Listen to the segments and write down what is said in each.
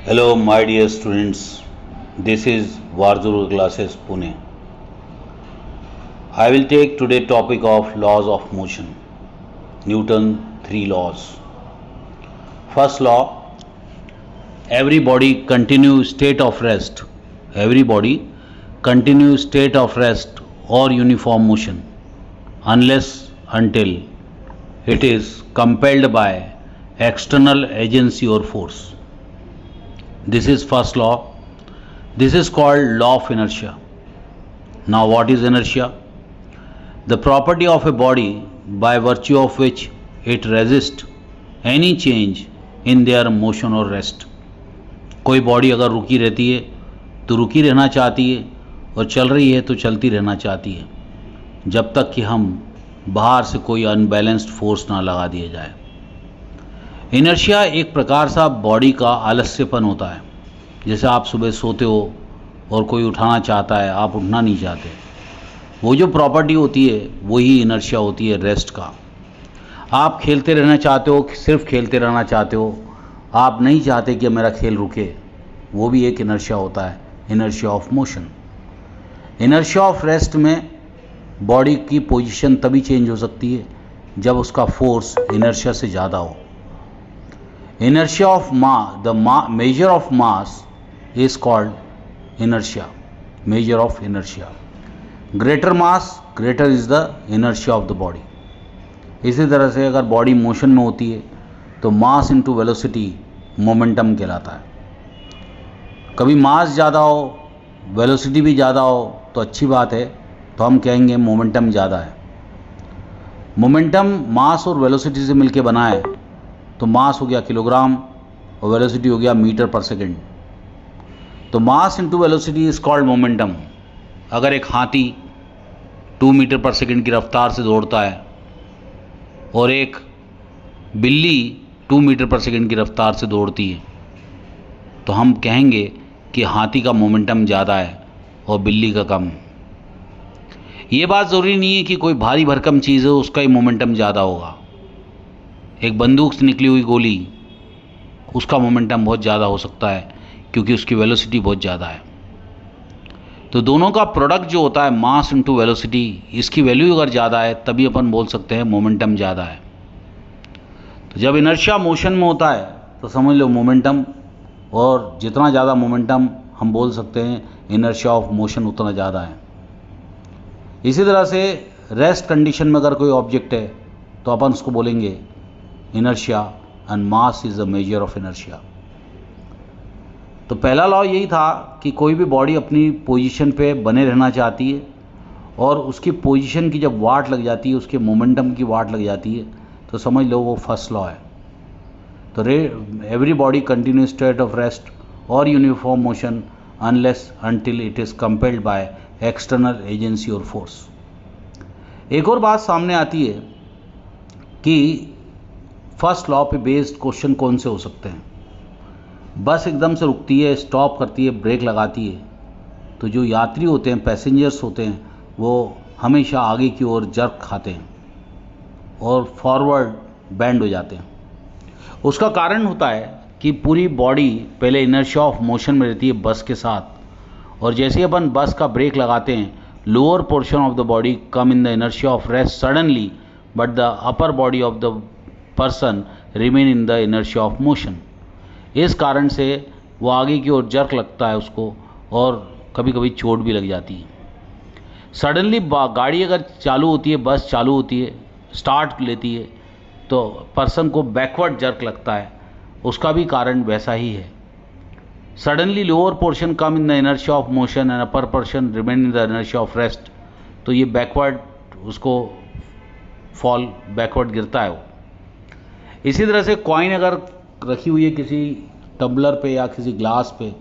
Hello, my dear students. This is Varzur Classes Pune. I will take today topic of laws of motion. Newton 3 laws. First law: every body continue state of rest. Every body continue state of rest or uniform motion unless until it is compelled by external agency or force. This is first law. This is called law of inertia. Now, what is inertia? The property of a body by virtue of which it resists any change in their motion or rest. कोई body अगर रुकी रहती है तो रुकी रहना चाहती है और चल रही है तो चलती रहना चाहती है, जब तक कि हम बाहर से कोई अनबैलेंस्ड फोर्स ना लगा दिया जाए। इनर्शिया एक प्रकार सा बॉडी का आलस्यपन होता है। जैसे आप सुबह सोते हो और कोई उठाना चाहता है, आप उठना नहीं चाहते, वो जो प्रॉपर्टी होती है वही इनर्शिया होती है रेस्ट का। आप खेलते रहना चाहते हो, सिर्फ खेलते रहना चाहते हो, आप नहीं चाहते कि मेरा खेल रुके, वो भी एक इनर्शिया होता है, inertia of motion. Inertia of rest में बॉडी की पोजीशन तभी चेंज हो सकती है जब उसका फोर्स इनर्शिया से ज़्यादा हो। Inertia of measure of mass is called inertia, measure of inertia. Greater mass, greater is the inertia of the body. इसी तरह से अगर बॉडी मोशन में होती है तो मास इनटू वेलोसिटी मोमेंटम कहलाता है। कभी मास ज़्यादा हो, वेलोसिटी भी ज़्यादा हो तो अच्छी बात है, तो हम कहेंगे मोमेंटम ज़्यादा है। मोमेंटम मास और वेलोसिटी से मिलके बना है, तो मास हो गया किलोग्राम और वेलोसिटी हो गया मीटर पर सेकेंड। तो mass into velocity is called momentum. अगर एक हाथी 2 मीटर पर सेकेंड की रफ्तार से दौड़ता है और एक बिल्ली 2 मीटर पर सेकेंड की रफ्तार से दौड़ती है, तो हम कहेंगे कि हाथी का मोमेंटम ज़्यादा है और बिल्ली का कम। ये बात ज़रूरी नहीं है कि कोई भारी भरकम चीज़ है उसका ही मोमेंटम ज़्यादा होगा। एक बंदूक से निकली हुई गोली, उसका मोमेंटम बहुत ज़्यादा हो सकता है क्योंकि उसकी वेलोसिटी बहुत ज़्यादा है। तो दोनों का प्रोडक्ट जो होता है मास इनटू वेलोसिटी, इसकी वैल्यू अगर ज़्यादा है तभी अपन बोल सकते हैं मोमेंटम ज़्यादा है। तो जब इनर्शिया मोशन में होता है तो समझ लो मोमेंटम, और जितना ज़्यादा मोमेंटम हम बोल सकते हैं इनर्शिया ऑफ मोशन उतना ज़्यादा है। इसी तरह से रेस्ट कंडीशन में अगर कोई ऑब्जेक्ट है तो अपन उसको बोलेंगे inertia, and mass is the measure of inertia. तो पहला लॉ यही था कि कोई भी बॉडी अपनी पोजीशन पे बने रहना चाहती है और उसकी पोजीशन की जब वाट लग जाती है, उसके मोमेंटम की वाट लग जाती है, तो समझ लो वो फर्स्ट लॉ है। तो every body continue state of rest और uniform motion unless until it is compelled by external agency और फोर्स। एक और बात सामने आती है कि फर्स्ट लॉ पे बेस्ड क्वेश्चन कौन से हो सकते हैं। बस एकदम से रुकती है, स्टॉप करती है, ब्रेक लगाती है, तो जो यात्री होते हैं, पैसेंजर्स होते हैं, वो हमेशा आगे की ओर जर्क खाते हैं और फॉरवर्ड बैंड हो जाते हैं। उसका कारण होता है कि पूरी बॉडी पहले इनर्शिया ऑफ मोशन में रहती है बस के साथ, और जैसे ही अपन बस का ब्रेक लगाते हैं, lower portion of the body come in the inertia of rest suddenly, but the upper body of the person remain in the inertia of motion. इस कारण से वो आगे की ओर जर्क लगता है उसको, और कभी कभी चोट भी लग जाती है। सडनली गाड़ी अगर चालू होती है, बस चालू होती है, स्टार्ट लेती है, तो पर्सन को बैकवर्ड जर्क लगता है, उसका भी कारण वैसा ही है। Suddenly lower portion come in the inertia of motion and upper portion remain in the inertia of rest, तो ये बैकवर्ड उसको फॉल, बैकवर्ड गिरता है वो। इसी तरह से कॉइन अगर रखी हुई है किसी टम्बलर पे या किसी ग्लास पे,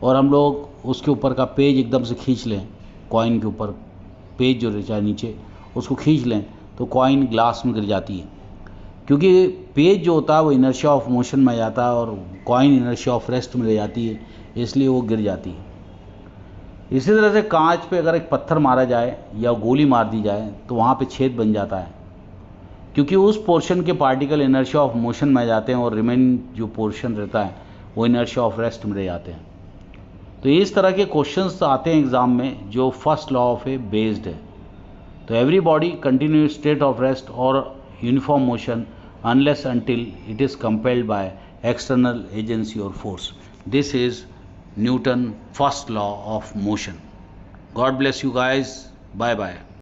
और हम लोग उसके ऊपर का पेज एकदम से खींच लें, कॉइन के ऊपर पेज जो रहता है नीचे उसको खींच लें, तो कॉइन ग्लास में गिर जाती है, क्योंकि पेज जो होता है वो इनर्शिया ऑफ मोशन में जाता है और कॉइन इनर्शिया ऑफ रेस्ट में ले जाती है, इसलिए वो गिर जाती है। इसी तरह से कांच पे अगर एक पत्थर मारा जाए या गोली मार दी जाए तो वहाँ पे छेद बन जाता है, क्योंकि उस पोर्शन के पार्टिकल इनर्शिया ऑफ मोशन में जाते हैं और रिमेन जो पोर्शन रहता है वो इनर्शिया ऑफ रेस्ट में रह जाते हैं। तो इस तरह के क्वेश्चंस आते हैं एग्जाम में जो first law of a based है। तो every body continue state of rest और uniform motion unless until it is compelled by external agency or force. This is Newton's first law of motion. God bless you guys. Bye bye.